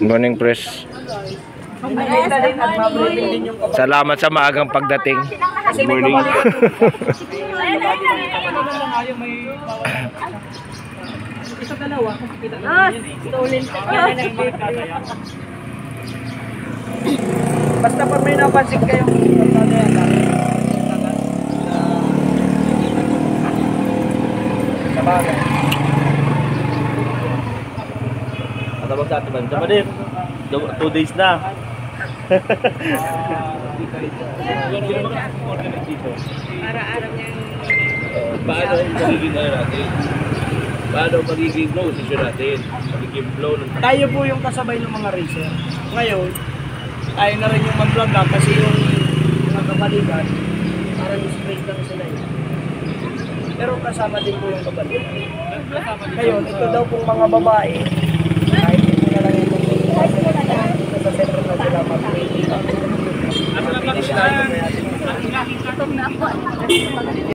Morning, Pres. Salamat sa maagang pagdating. Morning. Basta pag may napansin kayo, sa bagay. Matabag sa atin, sama din. 2 days na. Ara-aram niya Paano yung magiging ano natin? Paano magiging flow session natin? Magiging flow ng... tayo po yung kasabay ng mga racer. Ngayon, tayo na rin yung mag-vlog kasi yung mga kabalikan, parang straight lang sila yun. Pero kasama din po yung kabalikan. Ngayon, ito daw pong mga babae, kahit hindi na lang yung sa sentro na sila mag-training. Finish tayo.